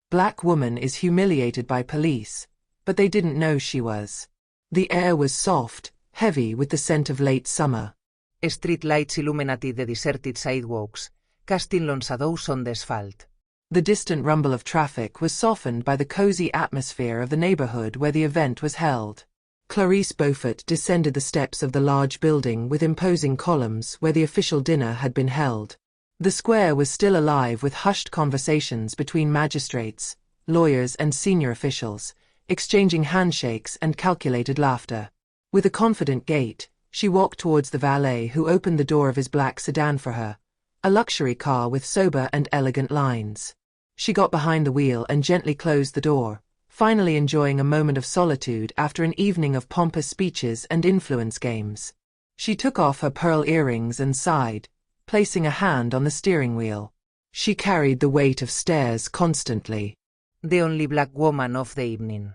Black woman is humiliated by police, but they didn't know she was. The air was soft, heavy with the scent of late summer. Street lights illuminated the deserted sidewalks, casting long shadows on the asphalt. The distant rumble of traffic was softened by the cozy atmosphere of the neighborhood where the event was held. Clarice Beaufort descended the steps of the large building with imposing columns where the official dinner had been held. The square was still alive with hushed conversations between magistrates, lawyers and senior officials, exchanging handshakes and calculated laughter. With a confident gait, she walked towards the valet who opened the door of his black sedan for her, a luxury car with sober and elegant lines. She got behind the wheel and gently closed the door, finally enjoying a moment of solitude after an evening of pompous speeches and influence games. She took off her pearl earrings and sighed, placing a hand on the steering wheel. She carried the weight of stairs constantly. The only black woman of the evening.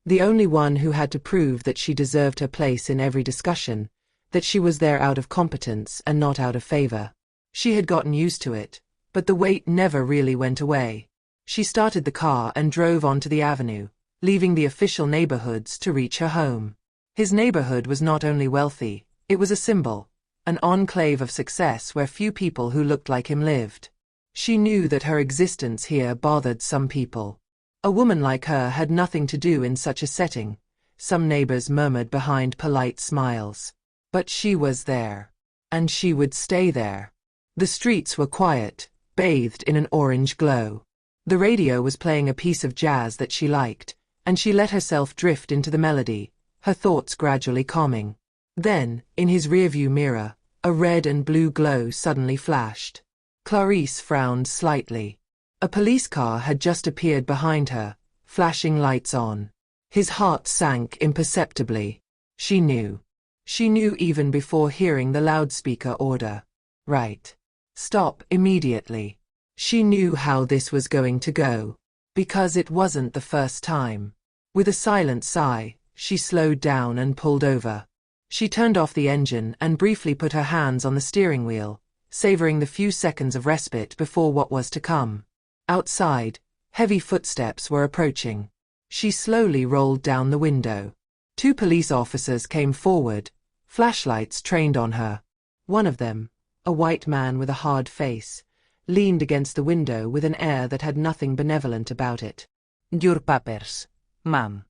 The only one who had to prove that she deserved her place in every discussion, that she was there out of competence and not out of favor. She had gotten used to it, but the weight never really went away. She started the car and drove onto the avenue, leaving the official neighborhoods to reach her home. His neighborhood was not only wealthy, it was a symbol, an enclave of success where few people who looked like him lived. She knew that her existence here bothered some people. A woman like her had nothing to do in such a setting, some neighbors murmured behind polite smiles. But she was there. And she would stay there. The streets were quiet, bathed in an orange glow. The radio was playing a piece of jazz that she liked, and she let herself drift into the melody, her thoughts gradually calming. Then, in his rearview mirror, a red and blue glow suddenly flashed. Clarice frowned slightly. A police car had just appeared behind her, flashing lights on. His heart sank imperceptibly. She knew. She knew even before hearing the loudspeaker order. Right. Stop immediately. She knew how this was going to go. Because it wasn't the first time. With a silent sigh, she slowed down and pulled over. She turned off the engine and briefly put her hands on the steering wheel, savoring the few seconds of respite before what was to come. Outside, heavy footsteps were approaching. She slowly rolled down the window. 2 police officers came forward, flashlights trained on her. One of them, a white man with a hard face, leaned against the window with an air that had nothing benevolent about it. Your papers, ma'am.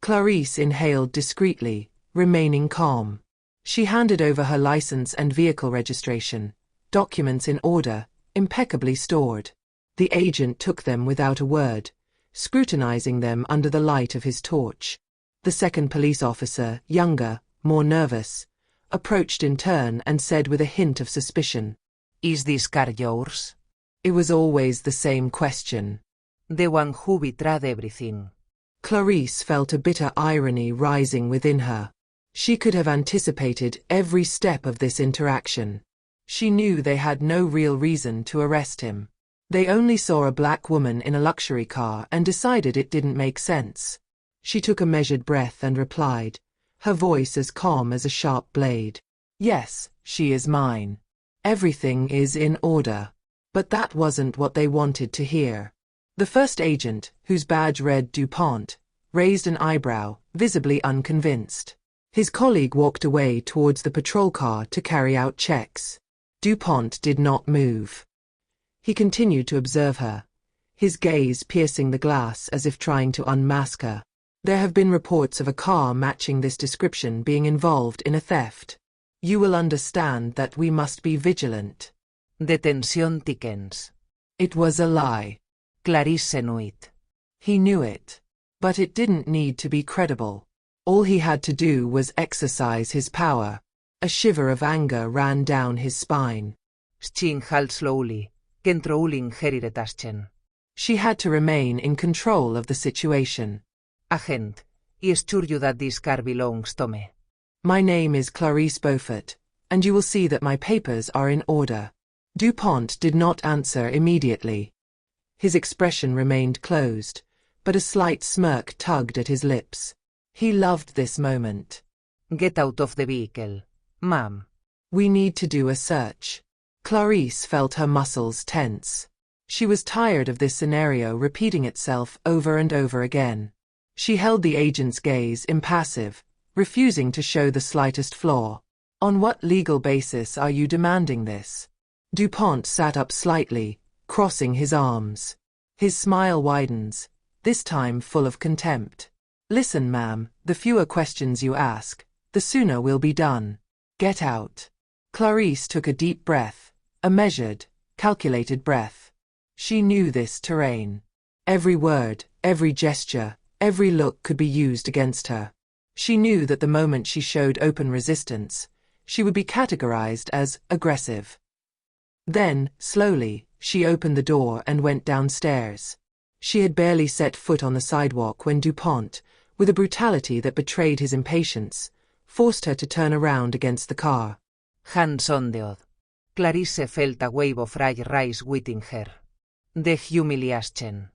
Clarice inhaled discreetly, remaining calm. She handed over her license and vehicle registration, documents in order, impeccably stored. The agent took them without a word, scrutinizing them under the light of his torch. The second police officer, younger, more nervous, approached in turn and said with a hint of suspicion, "Is this car yours?" It was always the same question. The one who betrayed everything. Clarice felt a bitter irony rising within her. She could have anticipated every step of this interaction. She knew they had no real reason to arrest him. They only saw a black woman in a luxury car and decided it didn't make sense. She took a measured breath and replied, her voice as calm as a sharp blade. "Yes, she is mine. Everything is in order." But that wasn't what they wanted to hear. The first agent, whose badge read DuPont, raised an eyebrow, visibly unconvinced. His colleague walked away towards the patrol car to carry out checks. DuPont did not move. He continued to observe her, his gaze piercing the glass as if trying to unmask her. There have been reports of a car matching this description being involved in a theft. You will understand that we must be vigilant. The tension thickens. It was a lie. Clarice knew it. He knew it. But it didn't need to be credible. All he had to do was exercise his power. A shiver of anger ran down his spine. She inhaled slowly, controlling her irritation. She had to remain in control of the situation. "Agent, I assure you that this car belongs to me." "My name is Clarice Beaufort, and you will see that my papers are in order." DuPont did not answer immediately. His expression remained closed, but a slight smirk tugged at his lips. He loved this moment. "Get out of the vehicle, ma'am." "We need to do a search." Clarice felt her muscles tense. She was tired of this scenario repeating itself over and over again. She held the agent's gaze impassive, refusing to show the slightest flaw. On what legal basis are you demanding this? DuPont sat up slightly, crossing his arms. His smile widens, this time full of contempt. Listen, ma'am, the fewer questions you ask, the sooner we'll be done. Get out. Clarice took a deep breath, a measured, calculated breath. She knew this terrain. Every word, every gesture, every look could be used against her. She knew that the moment she showed open resistance, she would be categorized as aggressive. Then, slowly, she opened the door and went downstairs. She had barely set foot on the sidewalk when DuPont, with a brutality that betrayed his impatience, forced her to turn around against the car. Hands on the odd. Clarice felt a wave of rage rise within her. The humiliation.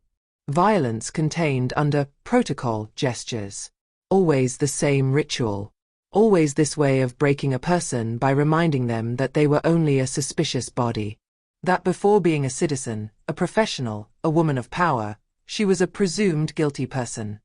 Violence contained under protocol gestures. Always the same ritual. Always this way of breaking a person by reminding them that they were only a suspicious body. That before being a citizen, a professional, a woman of power, she was a presumed guilty person.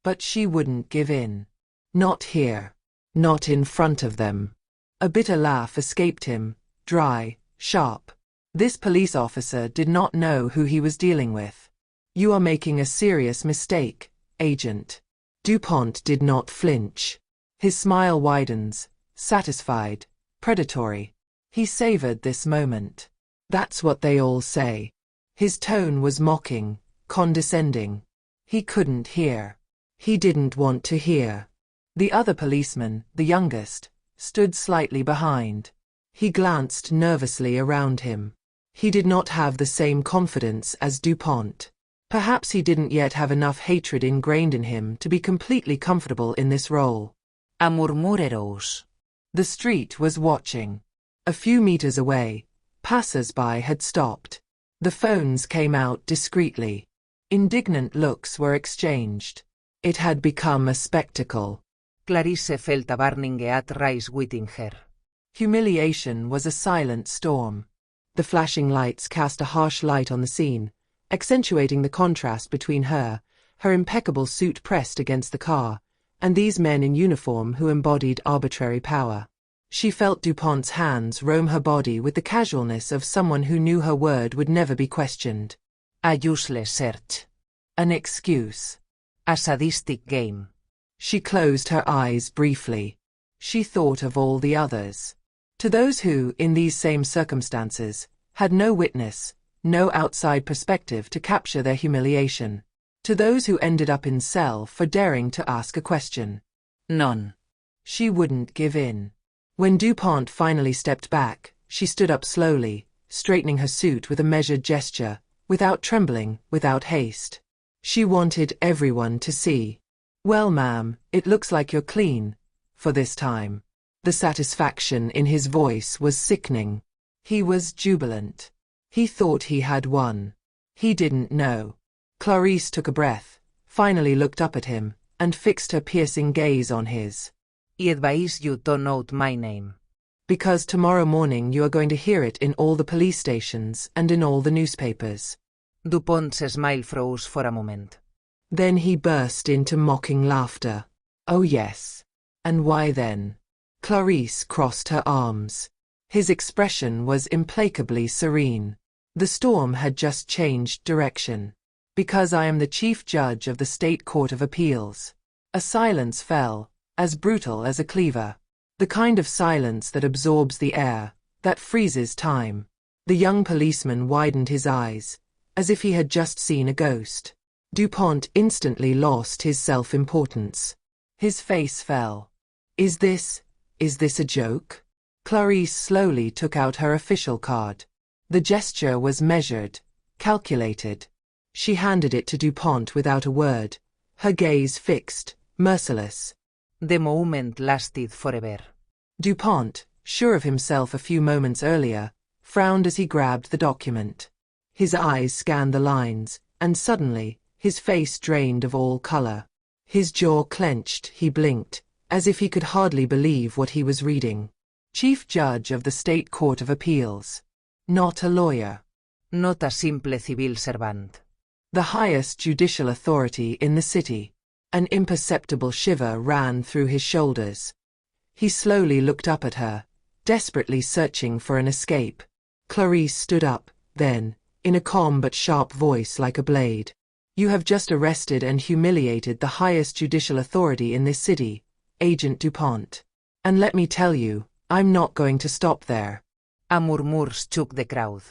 But she wouldn't give in. Not here. Not in front of them. A bitter laugh escaped him, dry, sharp. This police officer did not know who he was dealing with. You are making a serious mistake, Agent. DuPont did not flinch. His smile widens, satisfied, predatory. He savored this moment. That's what they all say. His tone was mocking, condescending. He couldn't hear. He didn't want to hear. The other policeman, the youngest, stood slightly behind. He glanced nervously around him. He did not have the same confidence as DuPont. Perhaps he didn't yet have enough hatred ingrained in him to be completely comfortable in this role. A murmur arose. The street was watching. A few meters away, passers-by had stopped. The phones came out discreetly. Indignant looks were exchanged. It had become a spectacle. Clarice felt a burning heat rise within her. Humiliation was a silent storm. The flashing lights cast a harsh light on the scene, accentuating the contrast between her impeccable suit pressed against the car, and these men in uniform who embodied arbitrary power. She felt DuPont's hands roam her body with the casualness of someone who knew her word would never be questioned. A useless search. An excuse. A sadistic game. She closed her eyes briefly. She thought of all the others. To those who, in these same circumstances, had no witness, no outside perspective to capture their humiliation. To those who ended up in cell for daring to ask a question. None. She wouldn't give in. When DuPont finally stepped back, she stood up slowly, straightening her suit with a measured gesture, without trembling, without haste. She wanted everyone to see. Well, ma'am, it looks like you're clean. For this time. The satisfaction in his voice was sickening. He was jubilant. He thought he had won. He didn't know. Clarice took a breath, finally looked up at him, and fixed her piercing gaze on his. I advise you to note my name. Because tomorrow morning you are going to hear it in all the police stations and in all the newspapers. DuPont's smile froze for a moment. Then he burst into mocking laughter. Oh yes. And why then? Clarice crossed her arms. His expression was implacably serene. The storm had just changed direction. Because I am the chief judge of the State Court of Appeals. A silence fell, as brutal as a cleaver. The kind of silence that absorbs the air, that freezes time. The young policeman widened his eyes, as if he had just seen a ghost. DuPont instantly lost his self-importance. His face fell. Is this a joke? Clarice slowly took out her official card. The gesture was measured, calculated. She handed it to DuPont without a word, her gaze fixed, merciless. The moment lasted forever. DuPont, sure of himself a few moments earlier, frowned as he grabbed the document. His eyes scanned the lines, and suddenly, his face drained of all color. His jaw clenched, he blinked, as if he could hardly believe what he was reading. Chief Judge of the State Court of Appeals. Not a lawyer. Not a simple civil servant. The highest judicial authority in the city. An imperceptible shiver ran through his shoulders. He slowly looked up at her, desperately searching for an escape. Clarice stood up, then, in a calm but sharp voice like a blade. You have just arrested and humiliated the highest judicial authority in this city, Agent DuPont. And let me tell you, I'm not going to stop there. A murmurs shook the crowd.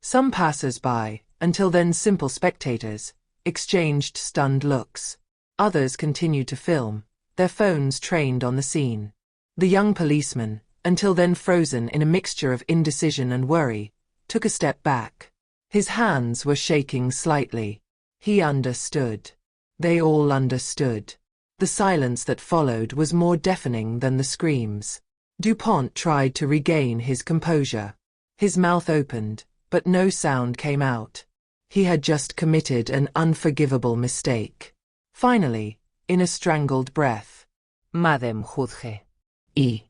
Some passers-by, until then simple spectators, exchanged stunned looks. Others continued to film, their phones trained on the scene. The young policeman, until then frozen in a mixture of indecision and worry, took a step back. His hands were shaking slightly. He understood. They all understood. The silence that followed was more deafening than the screams. DuPont tried to regain his composure. His mouth opened, but no sound came out. He had just committed an unforgivable mistake. Finally, in a strangled breath, Madame Judge.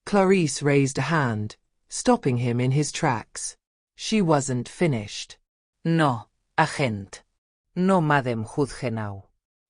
Clarice raised a hand, stopping him in his tracks. She wasn't finished. No, agent. No, Madame Judge now.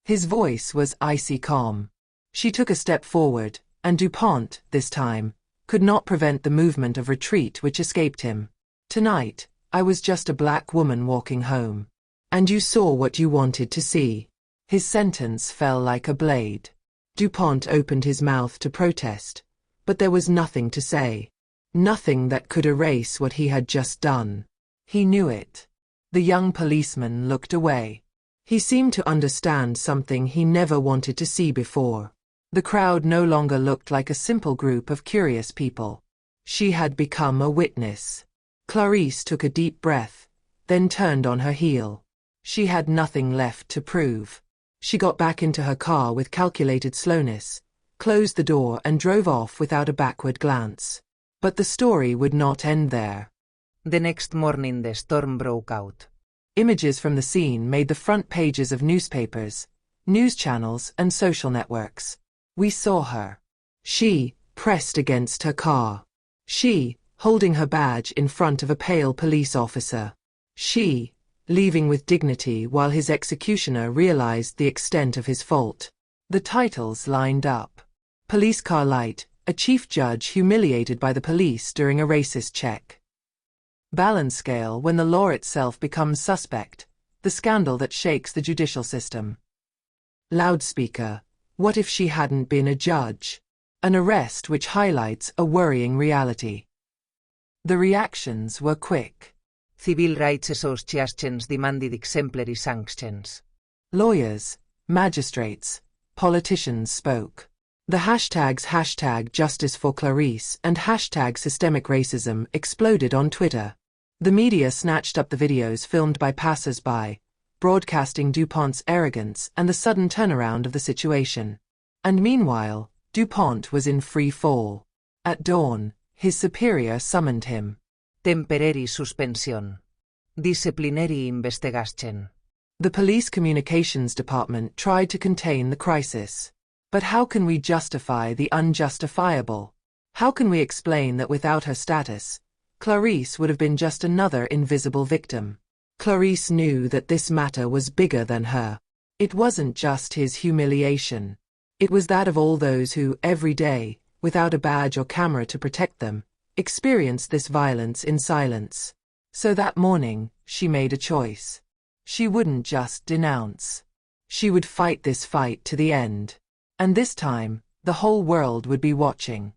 His voice was icy calm. She took a step forward, and DuPont, this time, could not prevent the movement of retreat which escaped him. Tonight, I was just a black woman walking home. And you saw what you wanted to see. His sentence fell like a blade. DuPont opened his mouth to protest, but there was nothing to say. Nothing that could erase what he had just done. He knew it. The young policeman looked away. He seemed to understand something he never wanted to see before. The crowd no longer looked like a simple group of curious people. She had become a witness. Clarice took a deep breath, then turned on her heel. She had nothing left to prove. She got back into her car with calculated slowness, closed the door and drove off without a backward glance. But the story would not end there. The next morning the storm broke out. Images from the scene made the front pages of newspapers, news channels and social networks. We saw her. She, pressed against her car. She, holding her badge in front of a pale police officer. She, leaving with dignity while his executioner realized the extent of his fault. The titles lined up. Police car light, a chief judge humiliated by the police during a racist check. Balance scale when the law itself becomes suspect, the scandal that shakes the judicial system. Loudspeaker, what if she hadn't been a judge? An arrest which highlights a worrying reality. The reactions were quick. Civil Rights Associations demanded exemplary sanctions. Lawyers, magistrates, politicians spoke. The hashtags #JusticeForClarice and #Systemic Racism exploded on Twitter. The media snatched up the videos filmed by passers-by, broadcasting DuPont's arrogance and the sudden turnaround of the situation. And meanwhile, DuPont was in free fall. At dawn, his superior summoned him. Temporary suspension. Disciplinary investigation. The police communications department tried to contain the crisis. But how can we justify the unjustifiable? How can we explain that without her status, Clarice would have been just another invisible victim? Clarice knew that this matter was bigger than her. It wasn't just his humiliation. It was that of all those who, every day, without a badge or camera to protect them, experienced this violence in silence. So that morning, she made a choice. She wouldn't just denounce. She would fight this fight to the end. And this time, the whole world would be watching.